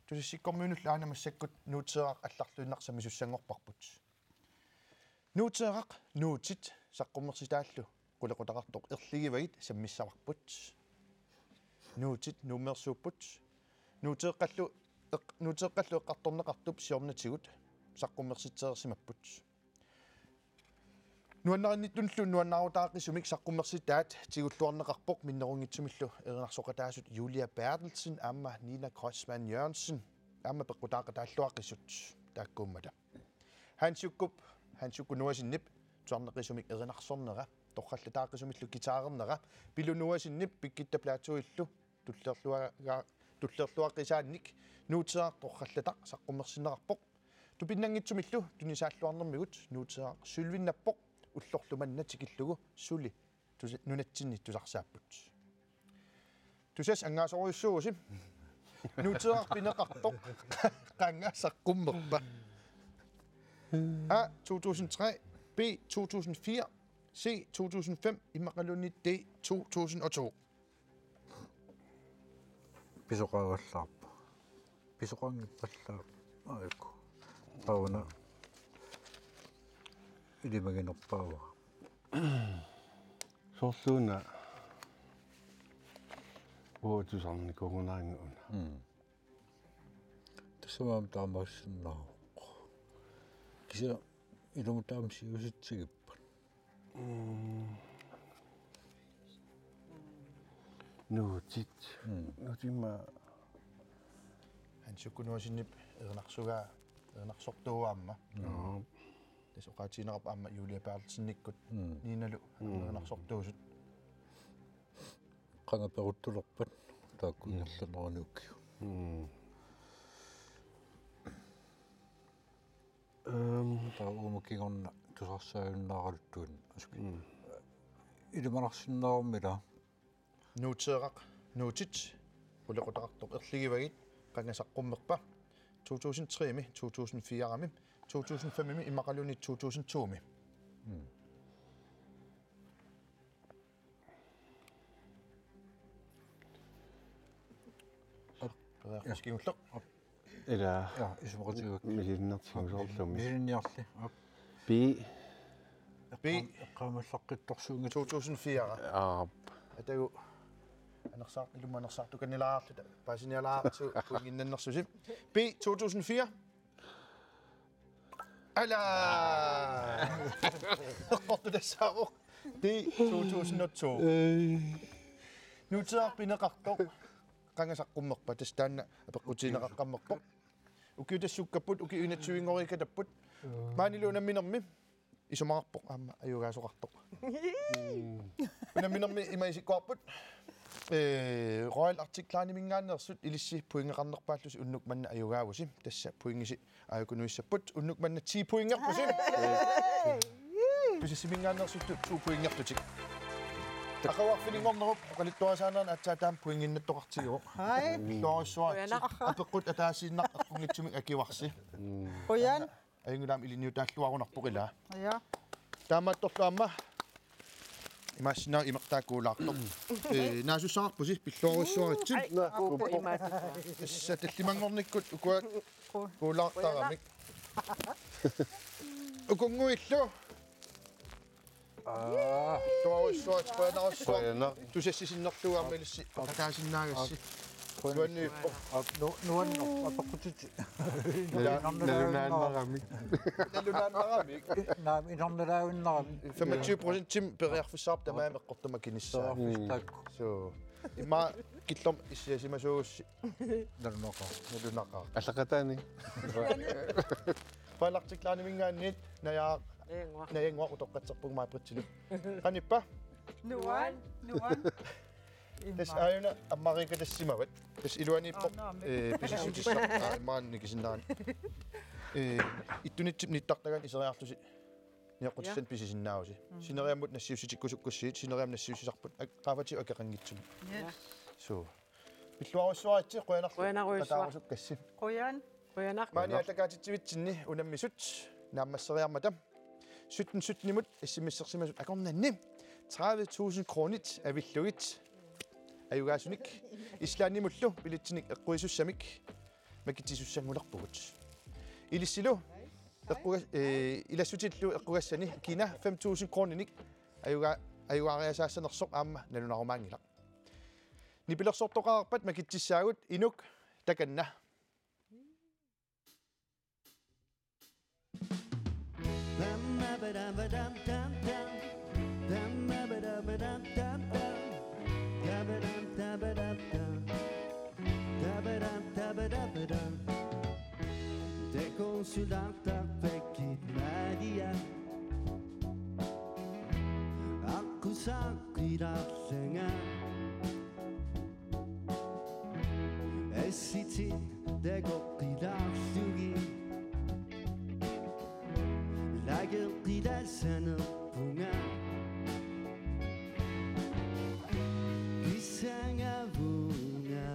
Tusissikkormiunullu aanamassakut nuuteaq allarluinnarsami sussangorparput. Nuuteaq nuutit saqqummersitaallu qulaqutaqartoq erligivagit sammissavарput. Nuutit nummersuupput. Nuuteeqqallu eqqartorneqartup siornatigut saqqummersitseersimapput. Nuannarinnittunllu nuannarutaaqisumik saqqummersitaat tigulluarneqarpoq minnerungitsumillu erinarsoqataasut Julia Bertelsen aamma Nina Crossmann Jørgensen aamma peqqutaaqataalluaqissut taakkuummata. Hansukku nuasinnip tuarneqisumik erinarsornera torrallataaqisumillu gitaarernera pilu nuasinnip pikkittaplaatuillu tullerluaqisaannik nuuteaq torrallataq saqqummersinnerarpoq tupinnangitsumillu tunisaalluarnermigut nuuteaq sylvinnappoq ullorlumanna tikillugu suli nunatsinni tusarsaaput. Tusas angaasoriussuusi nuuteaq pineqartoq qanga saqqummerpa. A 2003, B 2004, C 2005, immaqalunni D 2002. писоқагаллаарпа писоқангиппаллаа аику тауна илимагинерпаава сорлууна оотусарни когунаангуна тассамаам таамаассиннаа кися илумутаам сиуситсигиппат нуутит нутимма хансуккунуасиннип ернарсугаа ернарсортууаамма тасоқаатинерап аама юлиапаарлсинниккут нииналу ернарсортуусут qangaperuttulorpat taakkunngerlanerunuukkiu tauumukigorna tusarsaajunnaaraluttuun aski ilimanarsinnaarmila nuutseeqaq nuutit ulequtaqartoq erligivagit qangasaqqummerpa 2003 2004 2005 imaqaluni 2002 Skivulleq. Eller ja, isumaqatigut misiinnertigusoorlumi. Misiinniarli. B qaamallaqqittorsuungi 2004. Atagu anersaart ilummanersaartu kannilaarluta paasinialaartu puinginnannersusip. B 2004. Ala. Qortu tassaaru. D 2002. Nuutsearpineqartoq qangasaqqummerpa tastaanna apeqqutiineqaqqammerpoq ukiutassukkapput ukiunatsuingorikatapput maaniluunamminermi isumaqarpoq aamma ayugaasoqartoq unamminermi imaisikkuarput Royal Arctic Climbing-aannersut ilissi puingeqarnerpaallusi unnuk manna ayugaagusi tassa puingisi ajukunuissapput unnuk manna 10 puingerpusi pisisimingaannersuttu 2 puingerputik Aqawarfilingornerup qalittuasaanern atsaataam puinginnattoqartigiru. Hai. Toorsuat apeqqut ataasiinnar aqquнгитсумик акиварси. Qoyan. Ayungulaam iliniutaalluarunarpuqila. Ja. Taamaattorluamma имаассинаа имертааккуулаарторп наасуссаарпуси пиллоорусsuaritsit саталлимангорниккут укуат куулаартарамик укунгуиллу тоорусsuat паанарусsuа тусассисиннэртуаама илисси атаасиннаагасси туаннииппо нуаннер апаққутити налунааннарамик наам инорналаавиннарами 25% тим периарфуссаарп тамаамеққортума киниссаа so има киллом иссиасимасуусси налунақа аллақатаани палартиклаанимингаанниит наяа наянгуа утоққатсерпугмаа притсилу қаниппа Nuan. Тэс аюна аммарика тассимават тэс илуаниппо писисутиссаа маанни кисиннаан иттунитсип ниттартаган исериарлуси ниаққутиссан писисиннааруси синериаммут нассиуситиккусуккуссиит синериам нассиусисарпут qaavati акеқангитсуми so пиллуаруссуаатси қуянарлу касси Qoyan. маани аллакаатитсивитсинни унаммисут нааммассериарматам 17-17-нимут иссимиссерсимасут акорнанни 30,000 kronit авиллугит аюгаасуник ислаанимуллу пилитсиник эққуисуссамик макитсисуссангуларпугут илиссилу эққугас илассутиллу эққугассани кина 5,000 kronit аюгаариасаассанерсоқ аама налунарумаангила нипилерсортоқарпат макитсиссаагут инук таканна Det konsulenter vekket Nadia Aku sakit arsenga Esiti det går qidarsugi Lager qidasana bunga Kisanga bunga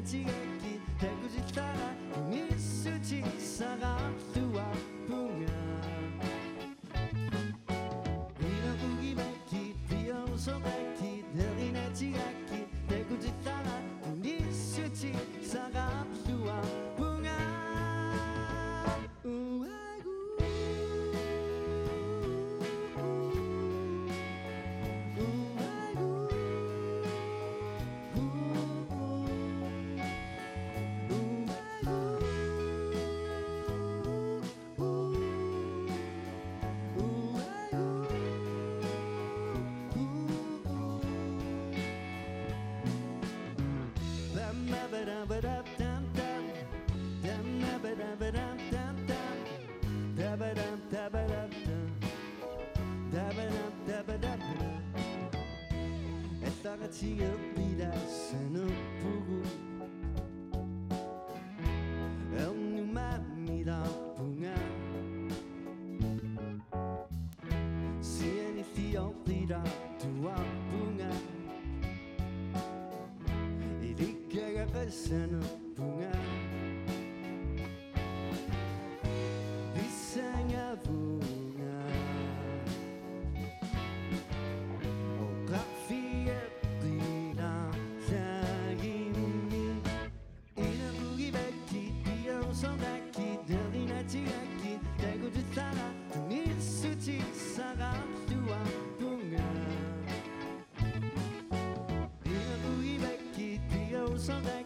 Tigaki, Sana bunga Bisanya bunga O kafiyet dina Sayimi Ina bugi bekti Diyo sondaki Delina tiaki Tego de sana Nitsuti Saga Dua bunga Ina bugi bekti Diyo sondaki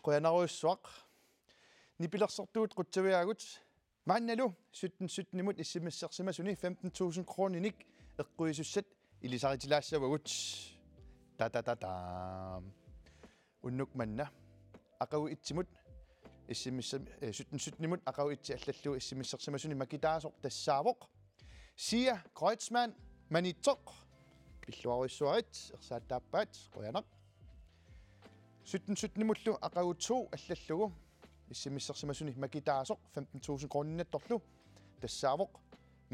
qoyanaruissuaq nipilersortuut quttaviagut maannalu 17 imut issimissarsimasuni 15,000 kroninik eqquisussat ilisaritilaassavugut ta unnuk manna aqagu itsimut issimissam 17 imut aqagu itsi allallu issimissarsimasuni makitaasoq tassaavoq sia Kreutzmann manitsoq pilluaruissuarit ersaattaappaat qoyanaq 17 imullu aqagu 2 allallugu issimissarsimasuni makitaasoq 15,000 kroninattorlu tassaavoq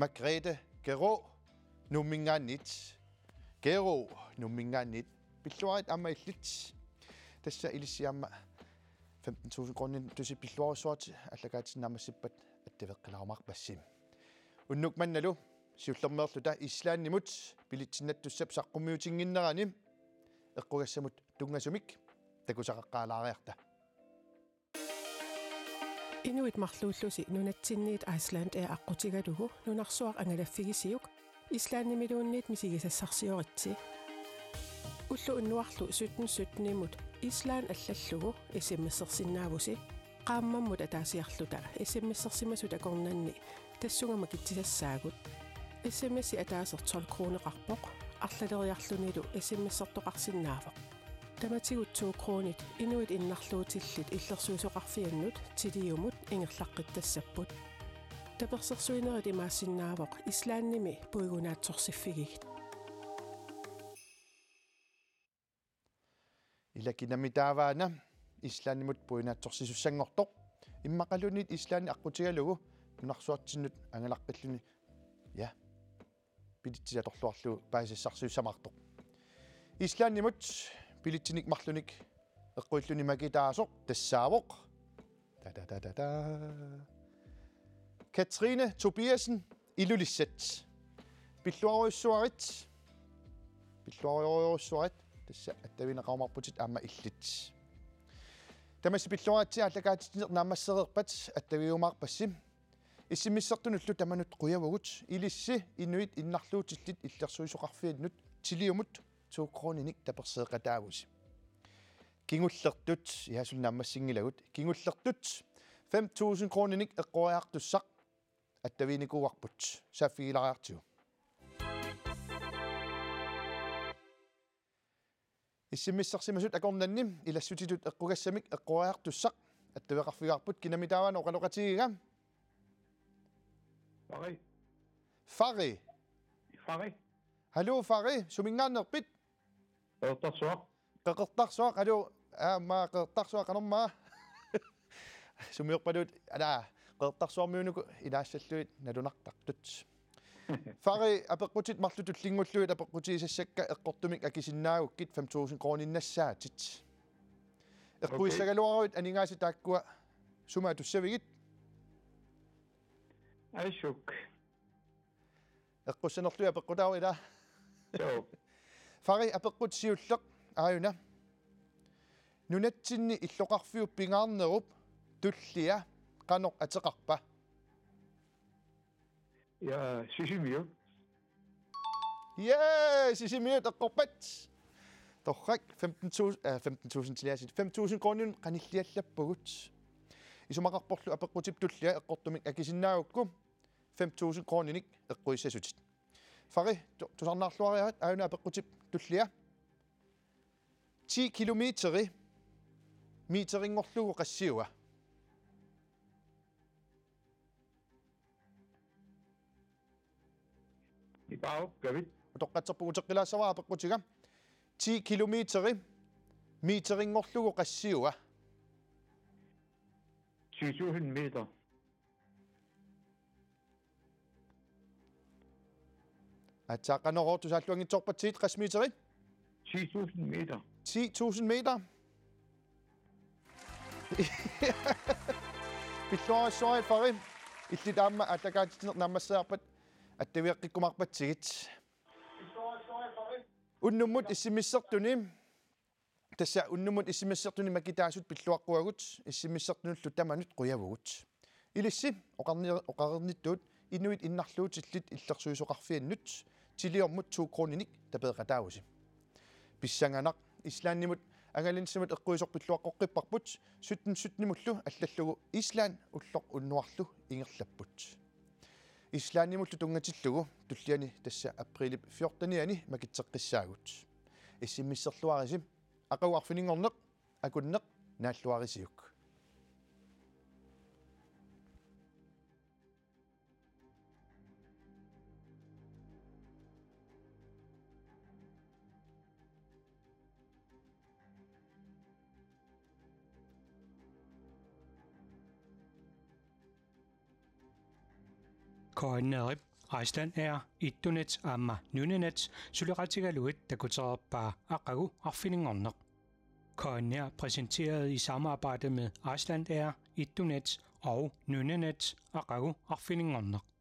Margrethe Gero nummingaannit Gero nummingaannit pilluarit amma illit tassa ilissiamma 15,000 kronin tusi pilluarussuarti allakaatinnarmassippat attaveqqilaarumarpassim unnuk mannalu siullermeerlu ta islaannimut pilitsinattussap saqqummiutinginnerani eqqugassamut tungasumik takusaqaqqaalaariarta Inuit marluullusi nunatsinniit Iceland aqutigalugu nunarsuaq angalaffigisiuk Islaannimiluunniit misigisassarsioritsi ullu unnuarlu 17 imut Islaan allallugu isimmissersinnaavusi qaammammut ataasiarluta isimmissersimasuta kornanni tassungama kitsisasaagut isimmissi ataaser 12 kroneqarpoq arlaleriarlunilu isimmissertoqarsinnaavoq tamatigut 2 kronit inuit innarluutillit illersuusoqarfiannut tiliumut ingerlaqqittassaput tapersersuinerit imaassinnaavoq Islaannimi puigunaatsorsiffigigt ilakinamitaavaana Islaannimut puinaatsorsisussanngortoq immaqalunit Islaanni aqutigalugu nunarsuartinnut angalaqqilluni ja pilitsiliatorluarlu paasissarsiussamartoq Islaannimut pilittinik marlunik eqquilluni makitaasoq tassaavoq ta Katrine Tobiasen ilulissat pilluaruissuarit tassa attavineqaumarputit aamma illit tamassi pilluaratsi allakaatitiner naammassereerpat attaviumaarpassim issimmissertunullu tamanut quyavugut ilissi inuit innarluutillit illersuisuqarfiannut tiliumut 2 kroninik taperseeqataavusi kingullertut ihasul naammassingilagut kingullertut 5,000 kroninik eqquariartussaq attaviinikuuarput saffiilariartigu issimissarsimasut akornannim ilassutitut eqqugassamik eqquariartussaq attaveqarfigaarput kinamitaavana oqaloqatigiga Fari Fari. Hallo Fari, suminganerpit. Qeqertarsuaq alu aamma qeqertarsuaq qanermaa. Sumiorpadut ala qeqertarsuarmiunuku ilaassаллуит налунартартут. Fari apeqqutit marlutullinngulluit apeqqutiisassakka eqqortumik akisinnaagukit 5000 krooninnasaatit. Eqquissagaluaruit aningaasi taakkua suma tussavigit. Aishuk. Eqqussanerlui apeqqutaaru ila. So. Fari apeqqutsiulleq aayuna. Nunatsinni illoqarfiu pingaarnerup tullia qanoq ateqarpa. Ja, sisimiu. Sisimiut eqqorpat. Torrak 15.000 tiliasit 5.000 kroonun qanilliallappugut. Isumaqarporlu apeqqutip tullia eqqortumik akisinnaagukku 5.000 krooninik eqquissasutit. Fari tusarnaarluariarat aayuna apeqqutip tullia 10 kilometeri meteringorlugu qassiuga. Ibao, gavit. Toqqatserpugu teqqilaassavaa apeqqutiga 10 kilometeri meteringorlugu qassiuga. 10.000 meter. Atsaaqanorortusaalluangitsorpatsiit qasmeteri 10.000 meter. 10.000 meter. Pilluarassuarit Fari illit aamma atakaatitiner nammassaarpat attaviaqqikkumarpatsigit. Unnummut issimissertuni tassa unnumut issimissertuni makitaasut pilluaqquagut issimissertunullu tamanut quyavugut. Ilissi oqarnittuut inuit innarluut illit illersuisoqarfiannut tiliormut 2 krooninik tapeeqataagusi. Pissanganaq islaannimut angalinsimut eqquisorpilluaqqoqqipparput sutnimullu аллаллугу Island уллоқ уннуарлу ингерлаппут. Islaannimullu tungatillugu tulliani tassa april 14-ani makitseqqissaagut. Issimmisserluarisim aquarfiningorneq akunneq naalluarisiuk. Koinnerip Iceland er ittunet amma nunenet suliqatigaluit takutererpaa aqagu arfiningorneq. Koinner præsenteret i samarbejde med Iceland er ittunet og nunenet aqagu arfiningorneq.